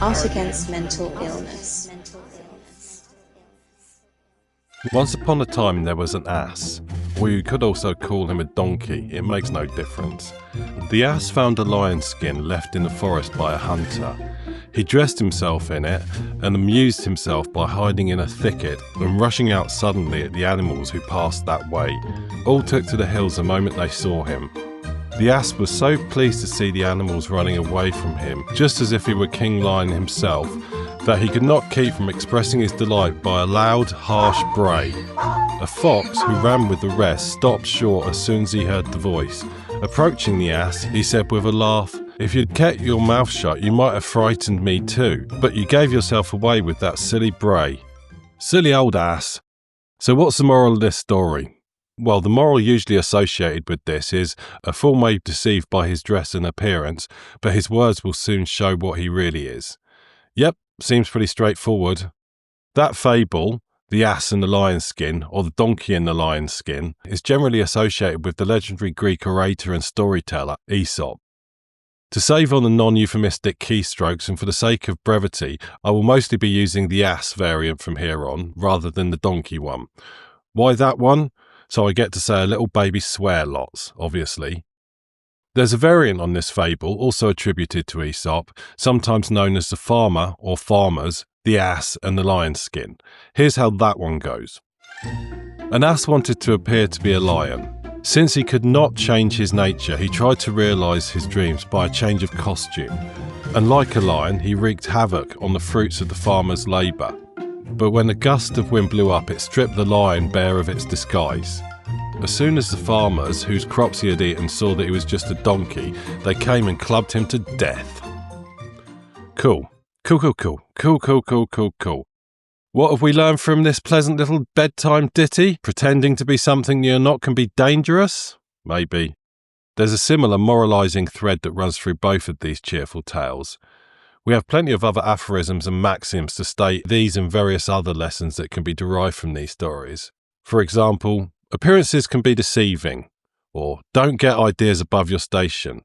Art Against Mental Illness. Once upon a time there was an ass, or you could also call him a donkey, it makes no difference. The ass found a lion skin left in the forest by a hunter. He dressed himself in it and amused himself by hiding in a thicket and rushing out suddenly at the animals who passed that way. All took to the hills the moment they saw him. The ass was so pleased to see the animals running away from him, just as if he were King Lion himself, that he could not keep from expressing his delight by a loud, harsh bray. A fox, who ran with the rest, stopped short as soon as he heard the voice. Approaching the ass, he said with a laugh, "If you'd kept your mouth shut, you might have frightened me too, but you gave yourself away with that silly bray." Silly old ass. So what's the moral of this story? Well, the moral usually associated with this is a fool may be deceived by his dress and appearance, but his words will soon show what he really is. Yep, seems pretty straightforward. That fable, the ass and the lion skin, or the donkey and the lion skin, is generally associated with the legendary Greek orator and storyteller Aesop. To save on the non-euphemistic keystrokes and for the sake of brevity, I will mostly be using the ass variant from here on, rather than the donkey one. Why that one? So I get to say a little baby swear lots, obviously. There's a variant on this fable, also attributed to Aesop, sometimes known as the farmer or farmers, the ass and the lion skin. Here's how that one goes. An ass wanted to appear to be a lion. Since he could not change his nature, he tried to realise his dreams by a change of costume. And like a lion, he wreaked havoc on the fruits of the farmer's labour. But when a gust of wind blew up, it stripped the lion bare of its disguise. As soon as the farmers, whose crops he had eaten, saw that he was just a donkey, they came and clubbed him to death. Cool. Cool. What have we learned from this pleasant little bedtime ditty? Pretending to be something you're not can be dangerous? Maybe. There's a similar moralising thread that runs through both of these cheerful tales. We have plenty of other aphorisms and maxims to state these and various other lessons that can be derived from these stories. For example, appearances can be deceiving, or don't get ideas above your station.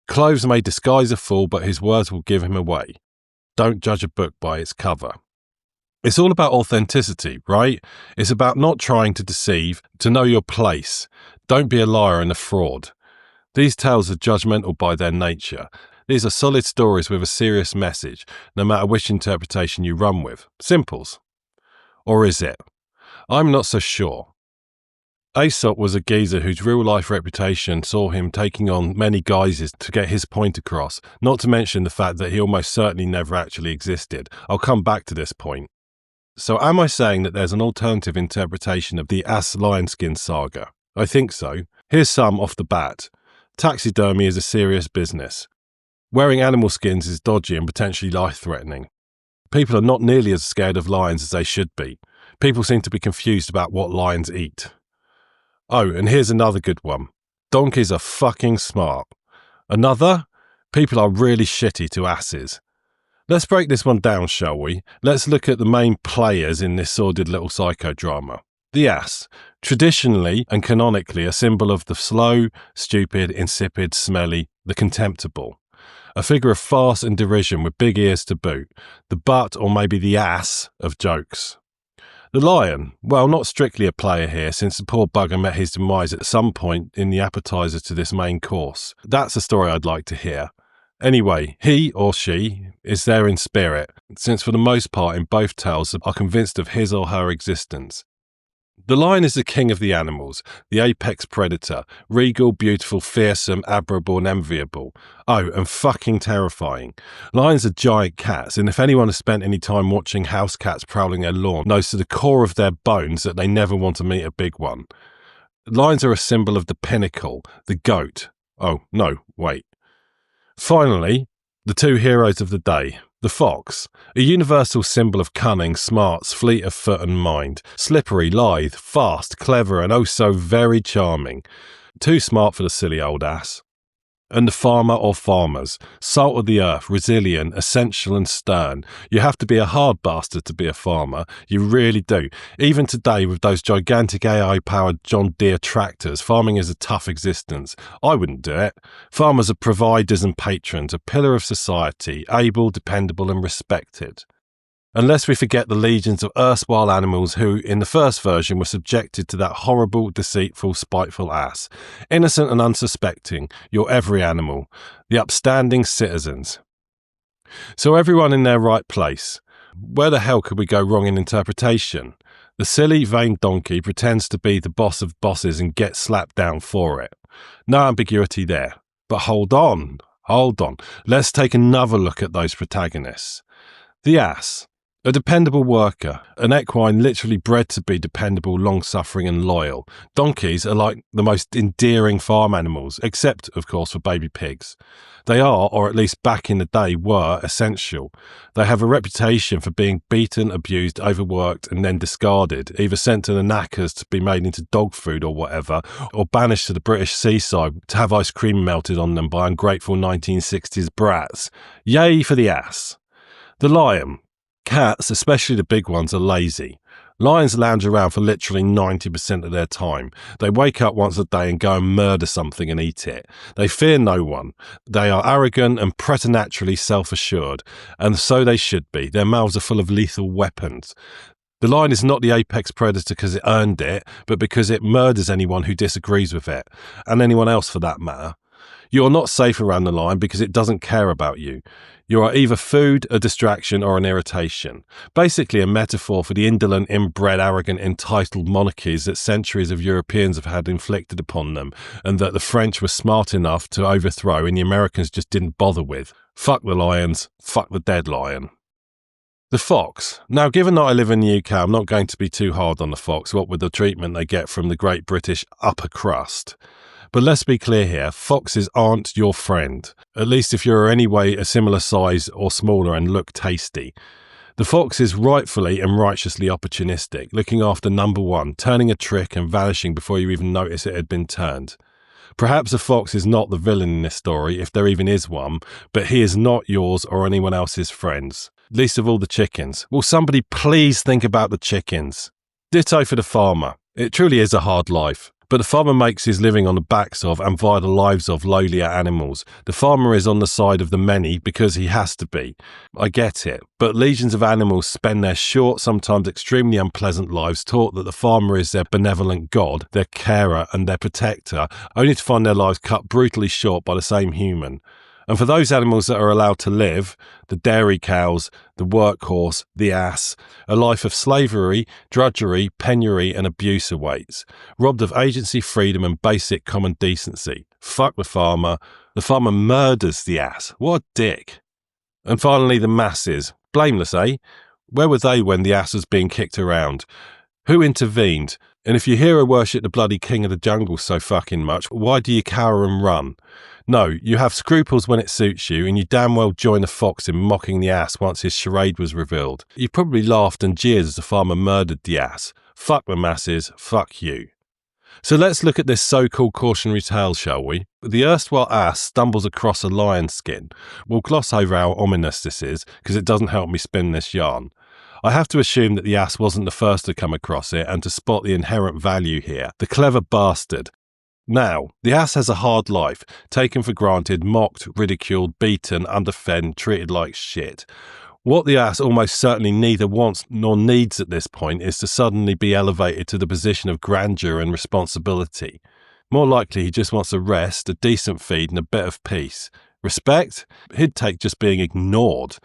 Clothes may disguise a fool, but his words will give him away. Don't judge a book by its cover. It's all about authenticity, right? It's about not trying to deceive, to know your place. Don't be a liar and a fraud. These tales are judgmental by their nature. These are solid stories with a serious message, no matter which interpretation you run with. Simples. Or is it? I'm not so sure. Aesop was a geezer whose real-life reputation saw him taking on many guises to get his point across, not to mention the fact that he almost certainly never actually existed. I'll come back to this point. So am I saying that there's an alternative interpretation of the ass-lion-skin saga? I think so. Here's some off the bat. Taxidermy is a serious business. Wearing animal skins is dodgy and potentially life-threatening. People are not nearly as scared of lions as they should be. People seem to be confused about what lions eat. Oh, and here's another good one. Donkeys are fucking smart. Another? People are really shitty to asses. Let's break this one down, shall we? Let's look at the main players in this sordid little psychodrama. The ass, traditionally and canonically a symbol of the slow, stupid, insipid, smelly, the contemptible. A figure of farce and derision with big ears to boot, the butt or maybe the ass of jokes. The lion, well, not strictly a player here since the poor bugger met his demise at some point in the appetizer to this main course. That's a story I'd like to hear. Anyway, he or she is there in spirit, since for the most part in both tales are convinced of his or her existence. The lion is the king of the animals, the apex predator, regal, beautiful, fearsome, admirable and enviable. Oh, and fucking terrifying. Lions are giant cats, and if anyone has spent any time watching house cats prowling their lawn knows to the core of their bones that they never want to meet a big one. Lions are a symbol of the pinnacle, the goat. Oh, no, wait. Finally, the two heroes of the day. The fox, a universal symbol of cunning, smarts, fleet of foot and mind, slippery, lithe, fast, clever and oh so very charming. Too smart for the silly old ass. And the farmer or farmers, salt of the earth, resilient, essential and stern. You have to be a hard bastard to be a farmer. You really do. Even today with those gigantic AI-powered John Deere tractors, farming is a tough existence. I wouldn't do it. Farmers are providers and patrons, a pillar of society, able, dependable and respected. Unless we forget the legions of erstwhile animals who, in the first version, were subjected to that horrible, deceitful, spiteful ass. Innocent and unsuspecting, your every animal. The upstanding citizens. So everyone in their right place. Where the hell could we go wrong in interpretation? The silly, vain donkey pretends to be the boss of bosses and gets slapped down for it. No ambiguity there. But hold on. Let's take another look at those protagonists. The ass. A dependable worker, an equine literally bred to be dependable, long-suffering and loyal. Donkeys are like the most endearing farm animals, except, of course, for baby pigs. They are, or at least back in the day were, essential. They have a reputation for being beaten, abused, overworked and then discarded, either sent to the knackers to be made into dog food or whatever, or banished to the British seaside to have ice cream melted on them by ungrateful 1960s brats. Yay for the ass. The lion. Cats, especially the big ones, are lazy. Lions lounge around for literally 90% of their time. They wake up once a day and go and murder something and eat it. They fear no one. They are arrogant and preternaturally self-assured, and so they should be. Their mouths are full of lethal weapons. The lion is not the apex predator because it earned it, but because it murders anyone who disagrees with it, and anyone else for that matter. You are not safe around the lion because it doesn't care about you. You are either food, a distraction, or an irritation. Basically a metaphor for the indolent, inbred, arrogant, entitled monarchies that centuries of Europeans have had inflicted upon them, and that the French were smart enough to overthrow and the Americans just didn't bother with. Fuck the lions, fuck the dead lion. The fox. Now, given that I live in the UK, I'm not going to be too hard on the fox, what with the treatment they get from the great British upper crust. But let's be clear here, foxes aren't your friend, at least if you're any way a similar size or smaller and look tasty. The fox is rightfully and righteously opportunistic, looking after number one, turning a trick and vanishing before you even notice it had been turned. Perhaps a fox is not the villain in this story, if there even is one, but he is not yours or anyone else's friends. Least of all the chickens. Will somebody please think about the chickens? Ditto for the farmer. It truly is a hard life. But the farmer makes his living on the backs of and via the lives of lowlier animals. The farmer is on the side of the many because he has to be. I get it, but legions of animals spend their short, sometimes extremely unpleasant lives taught that the farmer is their benevolent god, their carer and their protector, only to find their lives cut brutally short by the same human. And for those animals that are allowed to live, the dairy cows, the workhorse, the ass, a life of slavery, drudgery, penury and abuse awaits, robbed of agency, freedom and basic common decency. Fuck the farmer. The farmer murders the ass. What a dick. And finally the masses. Blameless, eh? Where were they when the ass was being kicked around? Who intervened? And if your hero worship the bloody king of the jungle so fucking much, why do you cower and run? No, you have scruples when it suits you, and you damn well join the fox in mocking the ass once his charade was revealed. You probably laughed and jeered as the farmer murdered the ass. Fuck the masses, fuck you. So let's look at this so-called cautionary tale, shall we? The erstwhile ass stumbles across a lion's skin. We'll gloss over how ominous this is, because it doesn't help me spin this yarn. I have to assume that the ass wasn't the first to come across it and to spot the inherent value here. The clever bastard. Now, the ass has a hard life, taken for granted, mocked, ridiculed, beaten, underfed, treated like shit. What the ass almost certainly neither wants nor needs at this point is to suddenly be elevated to the position of grandeur and responsibility. More likely he just wants a rest, a decent feed and a bit of peace. Respect? He'd take just being ignored.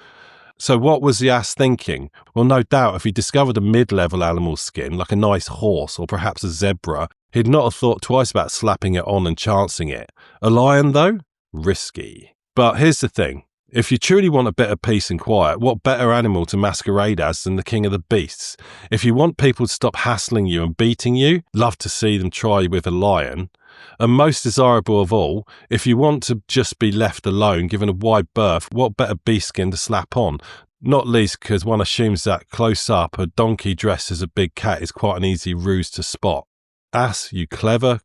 So what was the ass thinking? Well, no doubt if he discovered a mid-level animal's skin, like a nice horse or perhaps a zebra, he'd not have thought twice about slapping it on and chancing it. A lion, though? Risky. But here's the thing. If you truly want a bit of peace and quiet, what better animal to masquerade as than the king of the beasts? If you want people to stop hassling you and beating you, love to see them try with a lion. And most desirable of all, if you want to just be left alone, given a wide berth, what better beast skin to slap on? Not least because one assumes that close up, a donkey dressed as a big cat is quite an easy ruse to spot. Ass, you clever,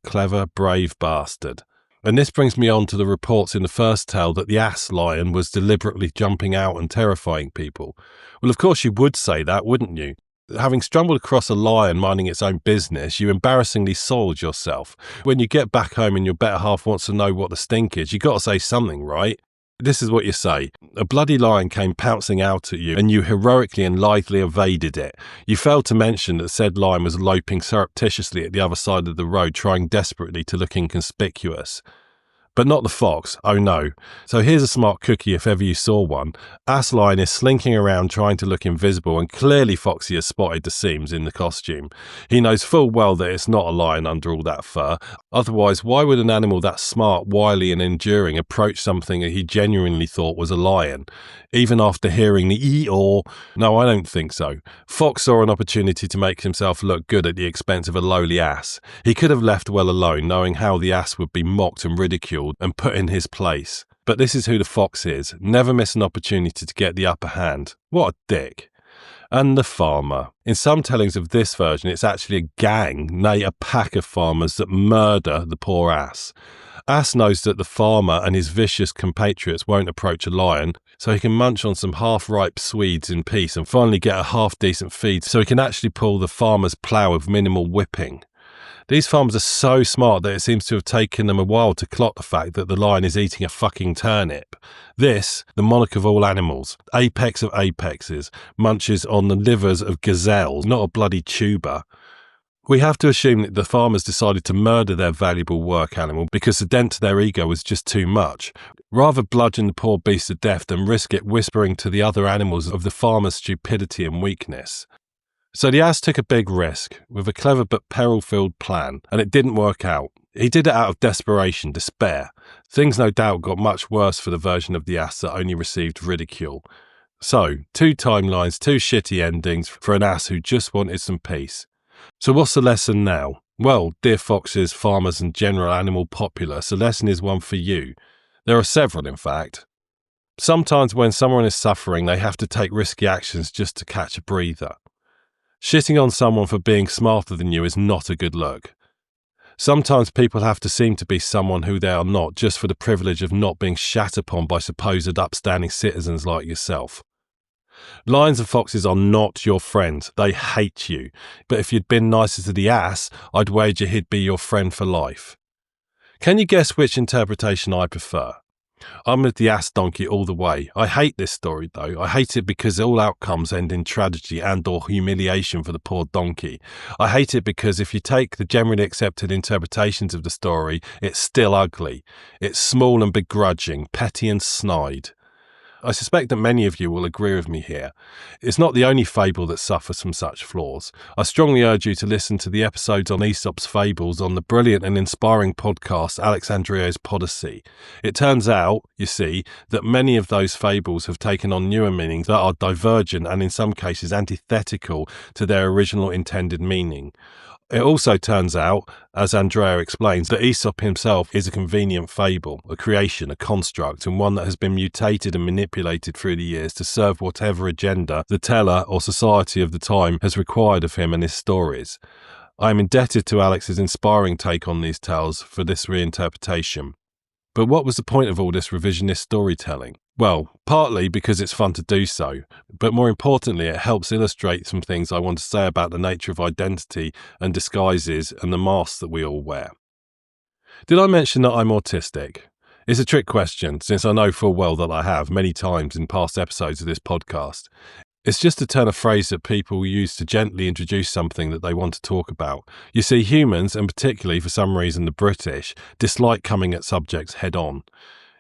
brave bastard. And this brings me on to the reports in the first tale that the ass lion was deliberately jumping out and terrifying people. Well, of course you would say that, wouldn't you? Having stumbled across a lion minding its own business, you embarrassingly soiled yourself. When you get back home and your better half wants to know what the stink is, you got to say something, right? This is what you say. A bloody lion came pouncing out at you, and you heroically and lithely evaded it. You failed to mention that said lion was loping surreptitiously at the other side of the road, trying desperately to look inconspicuous. But not the fox, oh no. So here's a smart cookie if ever you saw one. Ass lion is slinking around trying to look invisible, and clearly Foxy has spotted the seams in the costume. He knows full well that it's not a lion under all that fur. Otherwise, why would an animal that smart, wily and enduring approach something that he genuinely thought was a lion? Even after hearing the ee-aw? No, I don't think so. Fox saw an opportunity to make himself look good at the expense of a lowly ass. He could have left well alone, knowing how the ass would be mocked and ridiculed and put in his place. But this is who the fox is. Never miss an opportunity to get the upper hand. What a dick. And the farmer. In some tellings of this version, it's actually a gang, nay a pack of farmers that murder the poor ass. Ass knows that the farmer and his vicious compatriots won't approach a lion, so he can munch on some half-ripe Swedes in peace and finally get a half-decent feed so he can actually pull the farmer's plough with minimal whipping. These farmers are so smart that it seems to have taken them a while to clock the fact that the lion is eating a fucking turnip. This, the monarch of all animals, apex of apexes, munches on the livers of gazelles, not a bloody tuber. We have to assume that the farmers decided to murder their valuable work animal because the dent to their ego was just too much. Rather bludgeon the poor beast to death than risk it whispering to the other animals of the farmer's stupidity and weakness. So the ass took a big risk with a clever but peril-filled plan, and it didn't work out. He did it out of desperation, despair. Things no doubt got much worse for the version of the ass that only received ridicule. So, 2 timelines, 2 shitty endings for an ass who just wanted some peace. So what's the lesson now? Well, dear foxes, farmers and general animal populace, the lesson is one for you. There are several, in fact. Sometimes when someone is suffering, they have to take risky actions just to catch a breather. Shitting on someone for being smarter than you is not a good look. Sometimes people have to seem to be someone who they are not just for the privilege of not being shat upon by supposed upstanding citizens like yourself. Lions and foxes are not your friends. They hate you. But if you'd been nicer to the ass, I'd wager he'd be your friend for life. Can you guess which interpretation I prefer? I'm with the ass donkey all the way. I hate this story though. I hate it because all outcomes end in tragedy and or humiliation for the poor donkey. I hate it because if you take the generally accepted interpretations of the story, it's still ugly. It's small and begrudging, petty and snide. I suspect that many of you will agree with me here. It's not the only fable that suffers from such flaws. I strongly urge you to listen to the episodes on Aesop's fables on the brilliant and inspiring podcast Alexandria's Podyssey. It turns out, you see, that many of those fables have taken on newer meanings that are divergent and in some cases antithetical to their original intended meaning. It also turns out, as Andrea explains, that Aesop himself is a convenient fable, a creation, a construct, and one that has been mutated and manipulated through the years to serve whatever agenda the teller or society of the time has required of him and his stories. I am indebted to Alex's inspiring take on these tales for this reinterpretation. But what was the point of all this revisionist storytelling? Well, partly because it's fun to do so, but more importantly it helps illustrate some things I want to say about the nature of identity and disguises and the masks that we all wear. Did I mention that I'm autistic? It's a trick question, since I know full well that I have many times in past episodes of this podcast. It's just a turn of phrase that people use to gently introduce something that they want to talk about. You see, humans, and particularly for some reason the British, dislike coming at subjects head on.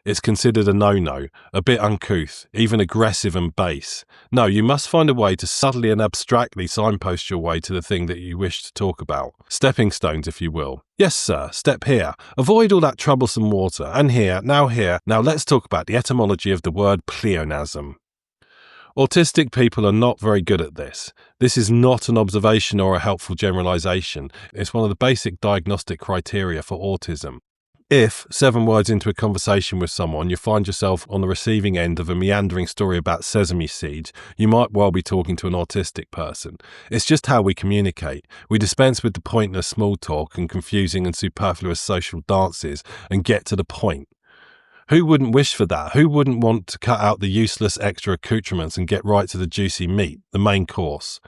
It's considered a no-no, a bit uncouth, even aggressive and base. No, you must find a way to subtly and abstractly signpost your way to the thing that you wish to talk about. Stepping stones, if you will. Yes, sir, step here. Avoid all that troublesome water. And here, now let's talk about the etymology of the word pleonasm. Autistic people are not very good at this. This is not an observation or a helpful generalization. It's one of the basic diagnostic criteria for autism. If 7 words into a conversation with someone, you find yourself on the receiving end of a meandering story about sesame seeds, you might well be talking to an autistic person. It's just how we communicate. We dispense with the pointless small talk and confusing and superfluous social dances and get to the point. Who wouldn't wish for that? Who wouldn't want to cut out the useless extra accoutrements and get right to the juicy meat, the main course?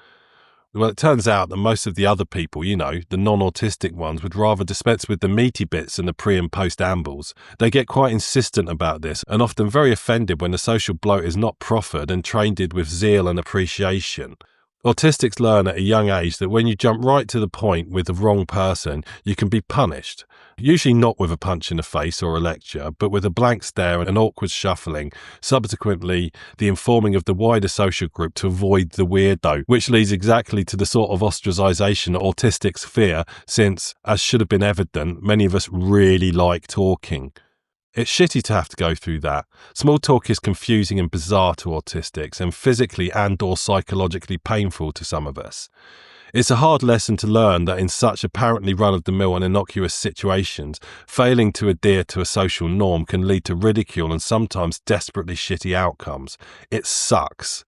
Well, it turns out that most of the other people, the non-autistic ones, would rather dispense with the meaty bits and the pre- and post-ambles. They get quite insistent about this and often very offended when the social bloat is not proffered and traded with zeal and appreciation. Autistics learn at a young age that when you jump right to the point with the wrong person, you can be punished. Usually not with a punch in the face or a lecture, but with a blank stare and an awkward shuffling, subsequently the informing of the wider social group to avoid the weirdo, which leads exactly to the sort of ostracization that autistics fear since, as should have been evident, many of us really like talking. It's shitty to have to go through that. Small talk is confusing and bizarre to autistics and physically and or psychologically painful to some of us. It's a hard lesson to learn that in such apparently run-of-the-mill and innocuous situations, failing to adhere to a social norm can lead to ridicule and sometimes desperately shitty outcomes. It sucks.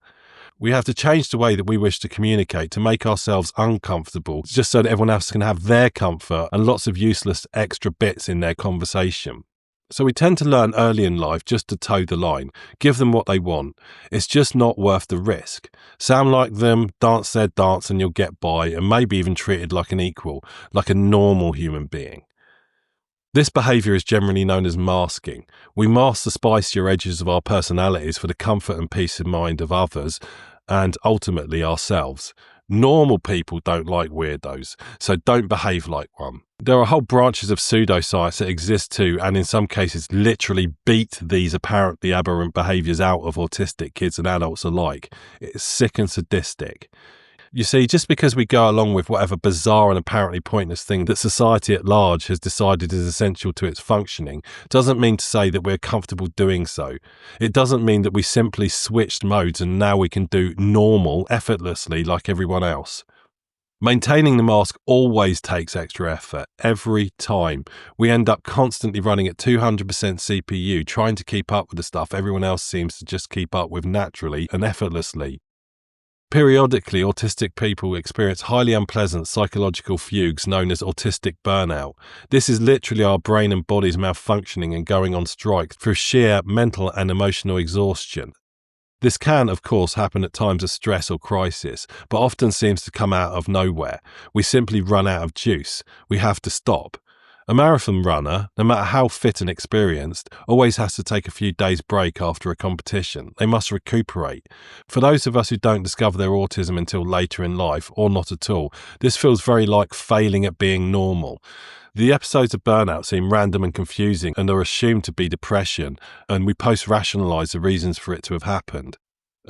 We have to change the way that we wish to communicate to make ourselves uncomfortable, just so that everyone else can have their comfort and lots of useless extra bits in their conversation. So we tend to learn early in life just to toe the line, give them what they want. It's just not worth the risk. Sound like them, dance their dance and you'll get by, and maybe even treated like an equal, like a normal human being. This behaviour is generally known as masking. We mask the spicier edges of our personalities for the comfort and peace of mind of others, and ultimately ourselves. Normal people don't like weirdos, so don't behave like one. There are whole branches of pseudoscience that exist too, and in some cases literally beat these apparently aberrant behaviours out of autistic kids and adults alike. It's sick and sadistic. You see, just because we go along with whatever bizarre and apparently pointless thing that society at large has decided is essential to its functioning, doesn't mean to say that we're comfortable doing so. It doesn't mean that we simply switched modes and now we can do normal effortlessly like everyone else. Maintaining the mask always takes extra effort, every time. We end up constantly running at 200% CPU, trying to keep up with the stuff everyone else seems to just keep up with naturally and effortlessly. Periodically, autistic people experience highly unpleasant psychological fugues known as autistic burnout. This is literally our brain and bodies malfunctioning and going on strike through sheer mental and emotional exhaustion. This can, of course, happen at times of stress or crisis, but often seems to come out of nowhere. We simply run out of juice. We have to stop. A marathon runner, no matter how fit and experienced, always has to take a few days' break after a competition. They must recuperate. For those of us who don't discover their autism until later in life, or not at all, this feels very like failing at being normal. The episodes of burnout seem random and confusing and are assumed to be depression, and we post-rationalise the reasons for it to have happened.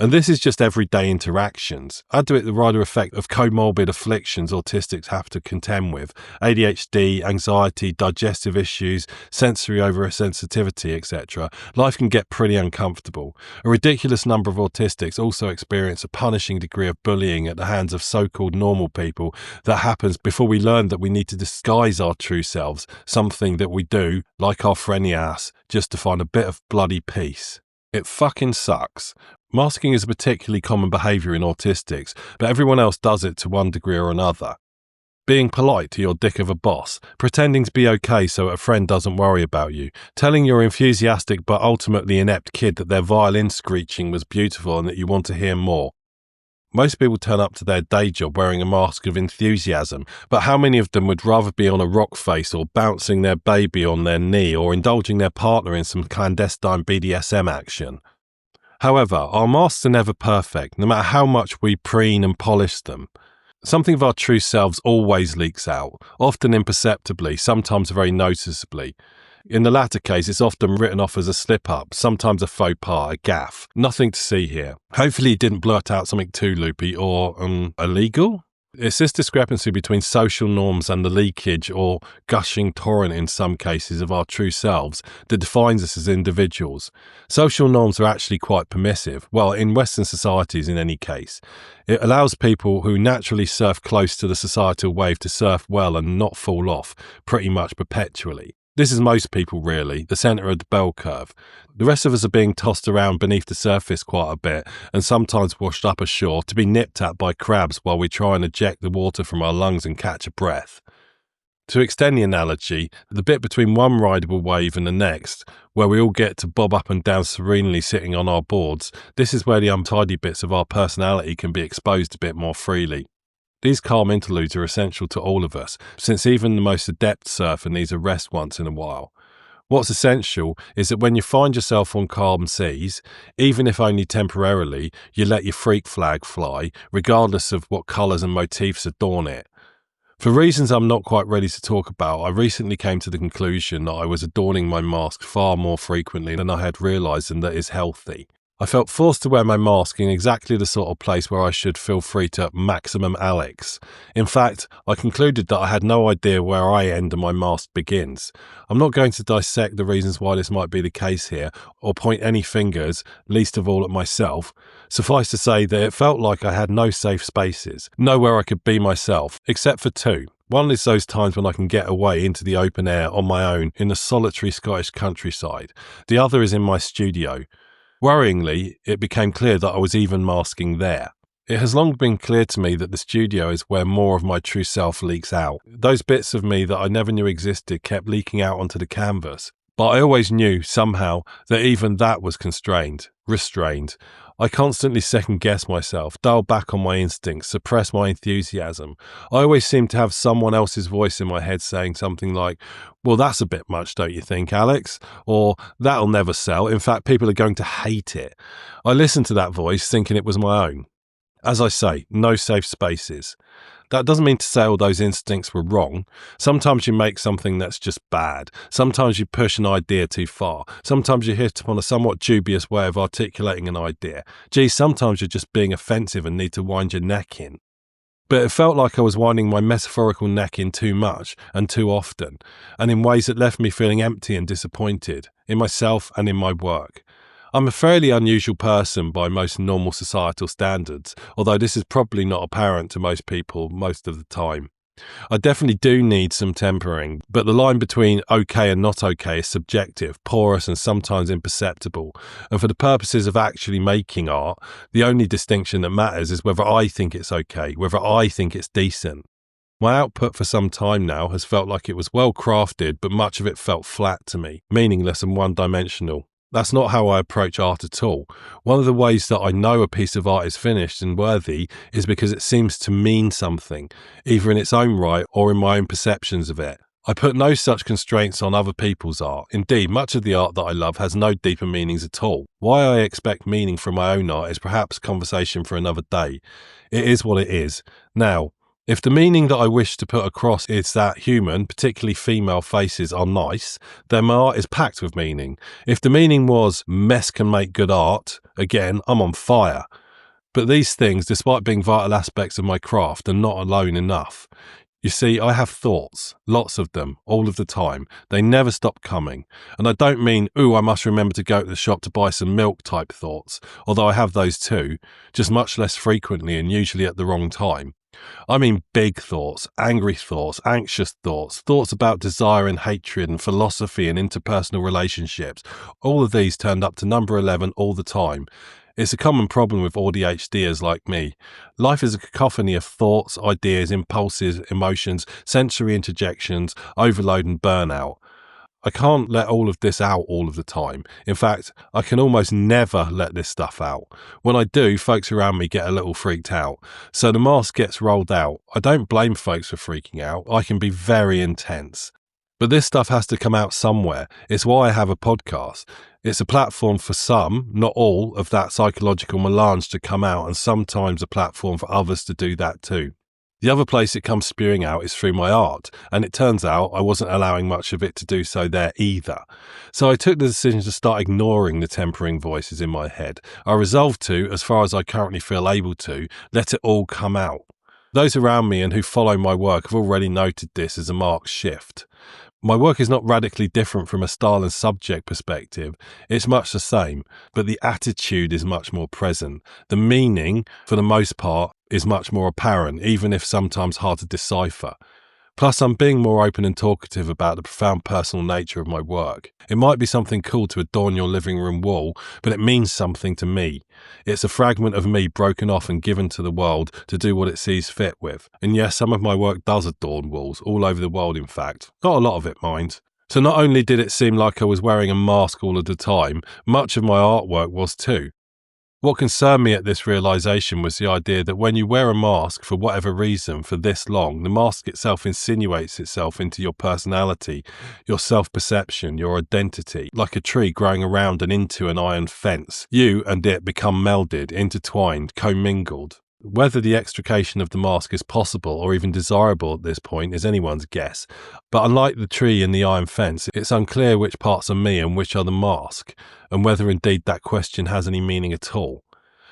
And this is just everyday interactions. Add to it the wider effect of comorbid afflictions autistics have to contend with, ADHD, anxiety, digestive issues, sensory oversensitivity, etc. Life can get pretty uncomfortable. A ridiculous number of autistics also experience a punishing degree of bullying at the hands of so-called normal people that happens before we learn that we need to disguise our true selves, something that we do, like our freneas, just to find a bit of bloody peace. It fucking sucks. Masking is a particularly common behaviour in autistics, but everyone else does it to one degree or another. Being polite to your dick of a boss, pretending to be okay so a friend doesn't worry about you, telling your enthusiastic but ultimately inept kid that their violin screeching was beautiful and that you want to hear more. Most people turn up to their day job wearing a mask of enthusiasm, but how many of them would rather be on a rock face or bouncing their baby on their knee or indulging their partner in some clandestine BDSM action? However, our masks are never perfect, no matter how much we preen and polish them. Something of our true selves always leaks out, often imperceptibly, sometimes very noticeably. In the latter case, it's often written off as a slip-up, sometimes a faux pas, a gaffe. Nothing to see here. Hopefully he didn't blurt out something too loopy or, illegal? It's this discrepancy between social norms and the leakage or gushing torrent in some cases of our true selves that defines us as individuals. Social norms are actually quite permissive, well, in Western societies in any case. It allows people who naturally surf close to the societal wave to surf well and not fall off, pretty much perpetually. This is most people really, the centre of the bell curve. The rest of us are being tossed around beneath the surface quite a bit and sometimes washed up ashore to be nipped at by crabs while we try and eject the water from our lungs and catch a breath. To extend the analogy, the bit between one rideable wave and the next, where we all get to bob up and down serenely sitting on our boards, this is where the untidy bits of our personality can be exposed a bit more freely. These calm interludes are essential to all of us, since even the most adept surfer needs a rest once in a while. What's essential is that when you find yourself on calm seas, even if only temporarily, you let your freak flag fly, regardless of what colours and motifs adorn it. For reasons I'm not quite ready to talk about, I recently came to the conclusion that I was adorning my mask far more frequently than I had realised, and that is healthy. I felt forced to wear my mask in exactly the sort of place where I should feel free to maximum Alex. In fact, I concluded that I had no idea where I end and my mask begins. I'm not going to dissect the reasons why this might be the case here, or point any fingers, least of all at myself. Suffice to say that it felt like I had no safe spaces, nowhere I could be myself, except for two. One is those times when I can get away into the open air on my own in the solitary Scottish countryside. The other is in my studio. Worryingly, it became clear that I was even masking there. It has long been clear to me that the studio is where more of my true self leaks out. Those bits of me that I never knew existed kept leaking out onto the canvas. But I always knew, somehow, that even that was constrained, restrained. I constantly second-guess myself, dial back on my instincts, suppress my enthusiasm. I always seem to have someone else's voice in my head saying something like, "Well, that's a bit much, don't you think, Alex?" Or, "That'll never sell. In fact, people are going to hate it." I listened to that voice thinking it was my own. As I say, no safe spaces. That doesn't mean to say all those instincts were wrong. Sometimes you make something that's just bad. Sometimes you push an idea too far. Sometimes you hit upon a somewhat dubious way of articulating an idea. Gee, sometimes you're just being offensive and need to wind your neck in. But it felt like I was winding my metaphorical neck in too much and too often, and in ways that left me feeling empty and disappointed, in myself and in my work. I'm a fairly unusual person by most normal societal standards, although this is probably not apparent to most people most of the time. I definitely do need some tempering, but the line between okay and not okay is subjective, porous and sometimes imperceptible, and for the purposes of actually making art, the only distinction that matters is whether I think it's okay, whether I think it's decent. My output for some time now has felt like it was well crafted, but much of it felt flat to me, meaningless and one-dimensional. That's not how I approach art at all. One of the ways that I know a piece of art is finished and worthy is because it seems to mean something, either in its own right or in my own perceptions of it. I put no such constraints on other people's art. Indeed, much of the art that I love has no deeper meanings at all. Why I expect meaning from my own art is perhaps conversation for another day. It is what it is. Now, if the meaning that I wish to put across is that human, particularly female faces, are nice, then my art is packed with meaning. If the meaning was mess can make good art, again, I'm on fire. But these things, despite being vital aspects of my craft, are not alone enough. You see, I have thoughts, lots of them, all of the time. They never stop coming. And I don't mean, ooh, I must remember to go to the shop to buy some milk type thoughts, although I have those too, just much less frequently and usually at the wrong time. I mean big thoughts, angry thoughts, anxious thoughts, thoughts about desire and hatred and philosophy and interpersonal relationships. All of these turned up to number 11 all the time. It's a common problem with ADHDers like me. Life is a cacophony of thoughts, ideas, impulses, emotions, sensory interjections, overload and burnout. I can't let all of this out all of the time. In fact, I can almost never let this stuff out. When I do, folks around me get a little freaked out. So the mask gets rolled out. I don't blame folks for freaking out. I can be very intense. But this stuff has to come out somewhere. It's why I have a podcast. It's a platform for some, not all, of that psychological melange to come out, and sometimes a platform for others to do that too. The other place it comes spewing out is through my art, and it turns out I wasn't allowing much of it to do so there either. So I took the decision to start ignoring the tempering voices in my head. I resolved to, as far as I currently feel able to, let it all come out. Those around me and who follow my work have already noted this as a marked shift. My work is not radically different from a style and subject perspective. It's much the same, but the attitude is much more present. The meaning, for the most part, is much more apparent, even if sometimes hard to decipher. Plus, I'm being more open and talkative about the profound personal nature of my work. It might be something cool to adorn your living room wall, but it means something to me. It's a fragment of me broken off and given to the world to do what it sees fit with. And yes, some of my work does adorn walls, all over the world in fact. Not a lot of it, mind. So not only did it seem like I was wearing a mask all of the time, much of my artwork was too. What concerned me at this realization was the idea that when you wear a mask for whatever reason for this long, the mask itself insinuates itself into your personality, your self-perception, your identity. Like a tree growing around and into an iron fence, you and it become melded, intertwined, commingled. Whether the extrication of the mask is possible or even desirable at this point is anyone's guess, but unlike the tree and the iron fence, it's unclear which parts are me and which are the mask, and whether indeed that question has any meaning at all.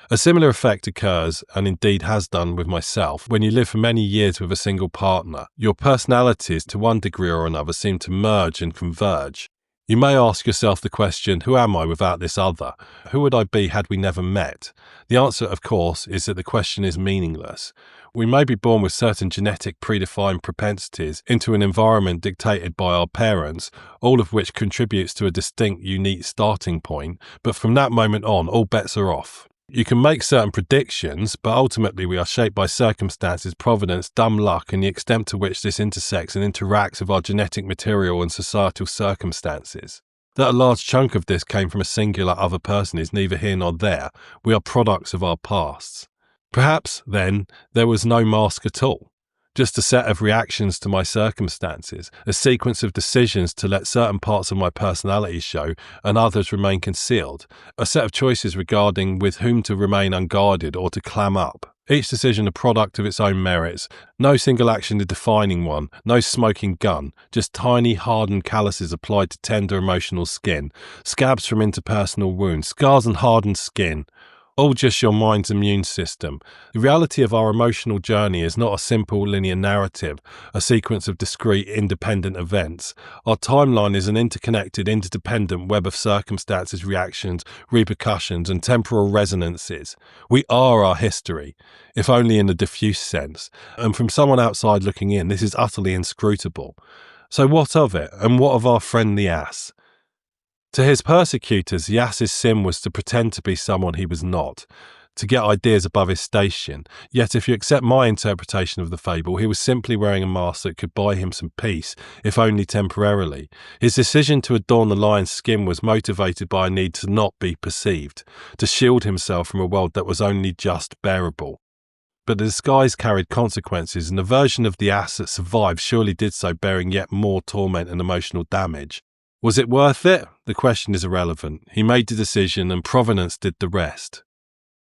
A similar effect occurs, and indeed has done with myself, when you live for many years with a single partner. Your personalities, to one degree or another, seem to merge and converge. You may ask yourself the question, who am I without this other? Who would I be had we never met? The answer, of course, is that the question is meaningless. We may be born with certain genetic predefined propensities into an environment dictated by our parents, all of which contributes to a distinct, unique starting point, but from that moment on, all bets are off. You can make certain predictions, but ultimately we are shaped by circumstances, providence, dumb luck, and the extent to which this intersects and interacts with our genetic material and societal circumstances. That a large chunk of this came from a singular other person is neither here nor there. We are products of our pasts. Perhaps, then, there was no mask at all. Just a set of reactions to my circumstances, a sequence of decisions to let certain parts of my personality show and others remain concealed, a set of choices regarding with whom to remain unguarded or to clam up. Each decision a product of its own merits, no single action a defining one, no smoking gun, just tiny hardened calluses applied to tender emotional skin, scabs from interpersonal wounds, scars and hardened skin. All just your mind's immune system. The reality of our emotional journey is not a simple linear narrative, a sequence of discrete, independent events. Our timeline is an interconnected, interdependent web of circumstances, reactions, repercussions, and temporal resonances. We are our history, if only in a diffuse sense, and from someone outside looking in, this is utterly inscrutable. So what of it, and what of our friend the ass? To his persecutors, the ass's sin was to pretend to be someone he was not, to get ideas above his station. Yet if you accept my interpretation of the fable, he was simply wearing a mask that could buy him some peace, if only temporarily. His decision to adorn the lion's skin was motivated by a need to not be perceived, to shield himself from a world that was only just bearable. But the disguise carried consequences, and the version of the ass that survived surely did so bearing yet more torment and emotional damage. Was it worth it? The question is irrelevant. He made the decision and provenance did the rest.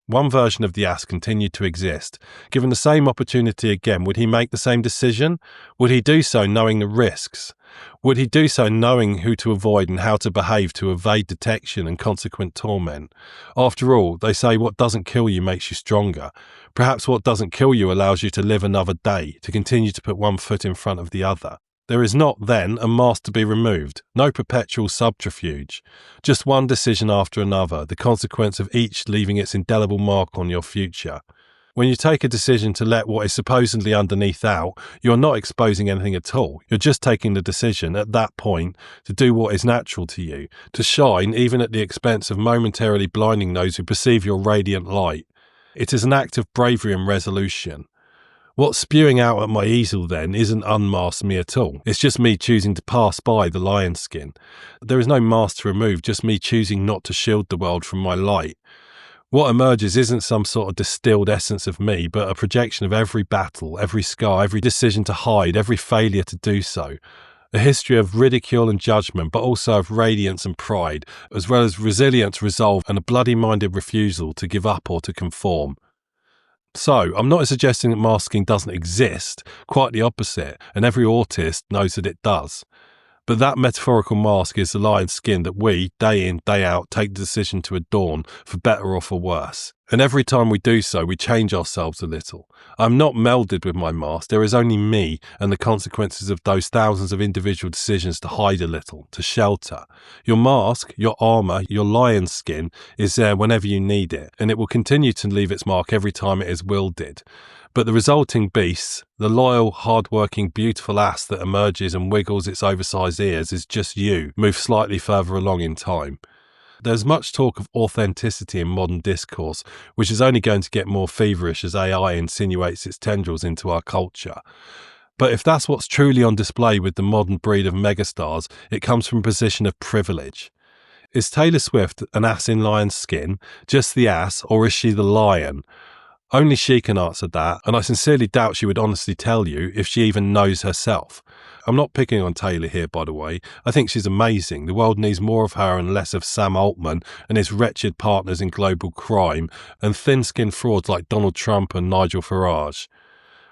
One version of the ass continued to exist. Given the same opportunity again, would he make the same decision? Would he do so knowing the risks? Would he do so knowing who to avoid and how to behave to evade detection and consequent torment? After all, they say what doesn't kill you makes you stronger. Perhaps what doesn't kill you allows you to live another day, to continue to put one foot in front of the other. There is not, then, a mask to be removed, no perpetual subterfuge. Just one decision after another, the consequence of each leaving its indelible mark on your future. When you take a decision to let what is supposedly underneath out, you are not exposing anything at all. You're just taking the decision, at that point, to do what is natural to you, to shine even at the expense of momentarily blinding those who perceive your radiant light. It is an act of bravery and resolution. What's spewing out at my easel, then, isn't unmasked me at all. It's just me choosing to pass by the lion skin. There is no mask to remove, just me choosing not to shield the world from my light. What emerges isn't some sort of distilled essence of me, but a projection of every battle, every scar, every decision to hide, every failure to do so. A history of ridicule and judgment, but also of radiance and pride, as well as resilience, resolve, and a bloody-minded refusal to give up or to conform. So, I'm not suggesting that masking doesn't exist, quite the opposite, and every autist knows that it does. But that metaphorical mask is the lion's skin that we, day in, day out, take the decision to adorn, for better or for worse. And every time we do so, we change ourselves a little. I'm not melded with my mask, there is only me and the consequences of those thousands of individual decisions to hide a little, to shelter. Your mask, your armour, your lion's skin is there whenever you need it, and it will continue to leave its mark every time it is wielded. But the resulting beasts, the loyal, hard-working, beautiful ass that emerges and wiggles its oversized ears, is just you, moved slightly further along in time. There's much talk of authenticity in modern discourse, which is only going to get more feverish as AI insinuates its tendrils into our culture. But if that's what's truly on display with the modern breed of megastars, it comes from a position of privilege. Is Taylor Swift an ass in lion's skin, just the ass, or is she the lion? Only she can answer that, and I sincerely doubt she would honestly tell you if she even knows herself. I'm not picking on Taylor here, by the way. I think she's amazing. The world needs more of her and less of Sam Altman and his wretched partners in global crime and thin-skinned frauds like Donald Trump and Nigel Farage.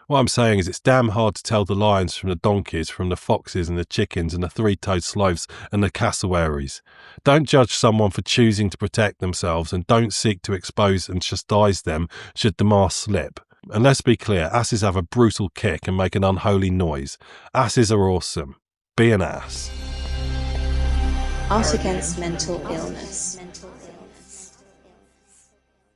What I'm saying is it's damn hard to tell the lions from the donkeys, from the foxes and the chickens and the three-toed sloths and the cassowaries. Don't judge someone for choosing to protect themselves, and don't seek to expose and chastise them should the mask slip. And let's be clear, asses have a brutal kick and make an unholy noise. Asses are awesome. Be an ass. Art against mental illness.